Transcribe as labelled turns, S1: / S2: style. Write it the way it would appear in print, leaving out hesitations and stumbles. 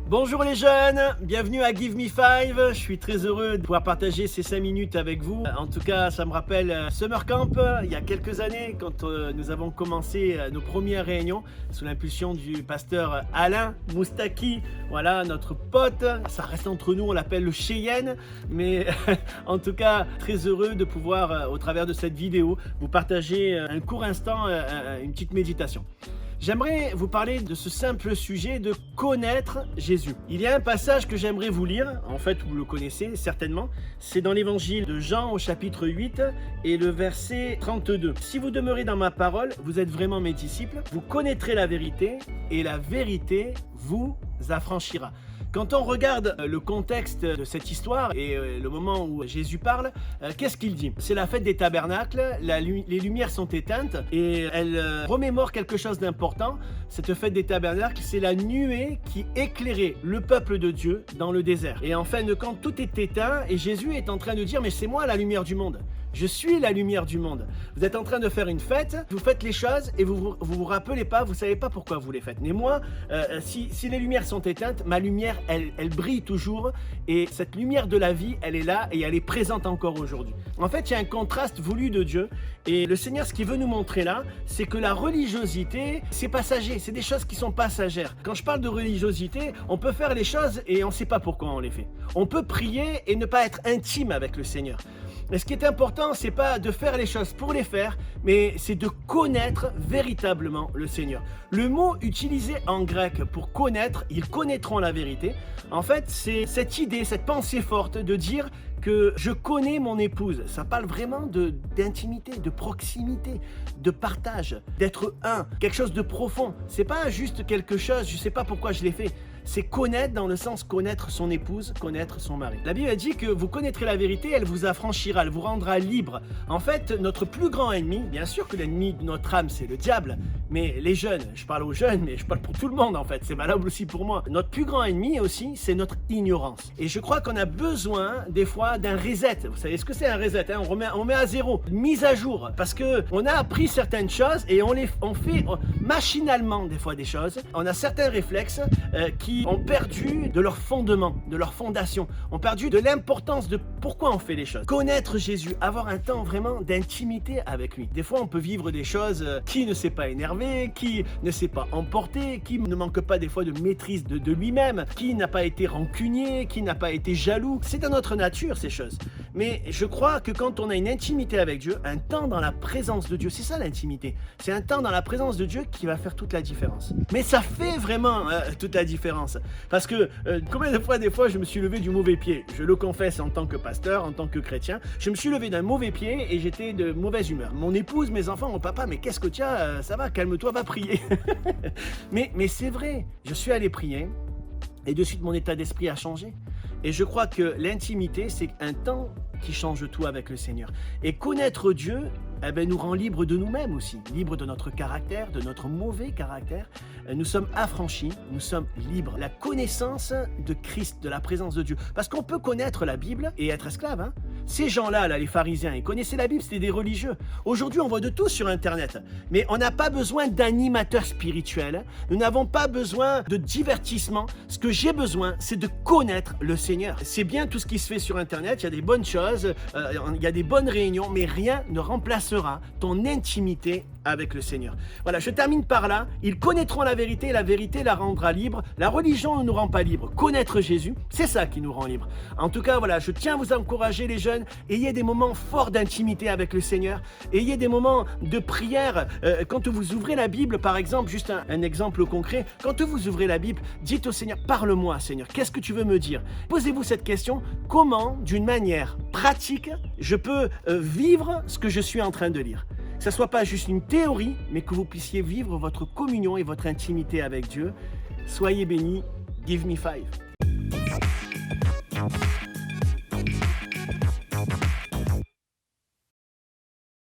S1: Bonjour les jeunes, bienvenue à Give Me Five. Je suis très heureux de pouvoir partager ces 5 minutes avec vous. En tout cas, ça me rappelle Summer Camp, il y a quelques années, quand nous avons commencé nos premières réunions sous l'impulsion du pasteur Alain Moustaki. Voilà, notre pote, ça reste entre nous, on l'appelle le Cheyenne. Mais en tout cas, très heureux de pouvoir, au travers de cette vidéo, vous partager un court instant, une petite méditation. J'aimerais vous parler de ce simple sujet de connaître Jésus. Il y a un passage que j'aimerais vous lire, en fait vous le connaissez certainement, c'est dans l'évangile de Jean au chapitre 8 et le verset 32. Si vous demeurez dans ma parole, vous êtes vraiment mes disciples, vous connaîtrez la vérité et la vérité vous affranchira. Quand on regarde le contexte de cette histoire et le moment où Jésus parle, qu'est-ce qu'il dit? C'est la fête des tabernacles, les lumières sont éteintes et elle remémore quelque chose d'important. Cette fête des tabernacles, c'est la nuée qui éclairait le peuple de Dieu dans le désert. Et en fin de compte, tout est éteint et Jésus est en train de dire « Mais c'est moi la lumière du monde ». Je suis la lumière du monde. Vous êtes en train de faire une fête, vous faites les choses et vous rappelez pas, vous savez pas pourquoi vous les faites. Mais moi, si les lumières sont éteintes, ma lumière, elle brille toujours et cette lumière de la vie, elle est là et elle est présente encore aujourd'hui. En fait, il y a un contraste voulu de Dieu et le Seigneur, ce qu'il veut nous montrer là, c'est que la religiosité, c'est passager, c'est des choses qui sont passagères. Quand je parle de religiosité, on peut faire les choses et on ne sait pas pourquoi on les fait. On peut prier et ne pas être intime avec le Seigneur. Mais ce qui est important, c'est pas de faire les choses pour les faire, mais c'est de connaître véritablement le Seigneur. Le mot utilisé en grec pour connaître, ils connaîtront la vérité. En fait, c'est cette idée, cette pensée forte de dire que je connais mon épouse. Ça parle vraiment d'intimité, de proximité, de partage, d'être un, quelque chose de profond. C'est pas juste quelque chose, je sais pas pourquoi je l'ai fait. C'est connaître dans le sens connaître son épouse, connaître son mari. La Bible dit que vous connaîtrez la vérité, elle vous affranchira, elle vous rendra libre. En fait, notre plus grand ennemi, bien sûr que l'ennemi de notre âme, c'est le diable, mais les jeunes, je parle aux jeunes, mais je parle pour tout le monde en fait, c'est valable aussi pour moi. Notre plus grand ennemi aussi, c'est notre ignorance. Et je crois qu'on a besoin des fois d'un reset. Vous savez ce que c'est un reset, hein? On met à zéro, une mise à jour, parce qu'on a appris certaines choses et on fait machinalement des fois des choses. On a certains réflexes qui ont perdu de leur fondement, de leur fondation, ont perdu de l'importance de pourquoi on fait les choses. Connaître Jésus, avoir un temps vraiment d'intimité avec lui. Des fois, on peut vivre des choses qui ne s'est pas énervé, qui ne s'est pas emporté, qui ne manque pas des fois de maîtrise de lui-même, qui n'a pas été rancunier, qui n'a pas été jaloux. C'est dans notre nature, ces choses. Mais je crois que quand on a une intimité avec Dieu, un temps dans la présence de Dieu, c'est ça l'intimité. C'est un temps dans la présence de Dieu qui va faire toute la différence. Mais ça fait vraiment toute la différence. Parce que combien de fois, je me suis levé du mauvais pied. Je le confesse en tant que pasteur, en tant que chrétien. Je me suis levé d'un mauvais pied et j'étais de mauvaise humeur. Mon épouse, mes enfants, mon papa, mais qu'est-ce que tu as? Ça va, calme-toi, va prier. mais c'est vrai, je suis allé prier et de suite mon état d'esprit a changé. Et je crois que l'intimité, c'est un temps qui change tout avec le Seigneur. Et connaître Dieu, nous rend libres de nous-mêmes aussi, libres de notre caractère, de notre mauvais caractère. Nous sommes affranchis, nous sommes libres. La connaissance de Christ, de la présence de Dieu. Parce qu'on peut connaître la Bible et être esclave. Hein? Ces gens-là, les pharisiens, ils connaissaient la Bible, c'était des religieux. Aujourd'hui, on voit de tout sur Internet. Mais on n'a pas besoin d'animateurs spirituels. Nous n'avons pas besoin de divertissement. Ce que j'ai besoin, c'est de connaître le Seigneur. C'est bien tout ce qui se fait sur Internet, il y a des bonnes choses, il y a des bonnes réunions, mais rien ne remplacera ton intimité avec le Seigneur. Voilà, je termine par là. Ils connaîtront la vérité la rendra libre. La religion ne nous rend pas libre. Connaître Jésus, c'est ça qui nous rend libre. En tout cas, voilà, je tiens à vous encourager les jeunes. Ayez des moments forts d'intimité avec le Seigneur. Ayez des moments de prière. Quand vous ouvrez la Bible, par exemple, juste un exemple concret, quand vous ouvrez la Bible, dites au Seigneur, parle-moi Seigneur, qu'est-ce que tu veux me dire? Posez-vous cette question, comment, d'une manière pratique, je peux vivre ce que je suis en train de lire? Que ça ne soit pas juste une théorie, mais que vous puissiez vivre votre communion et votre intimité avec Dieu. Soyez bénis. Give me five.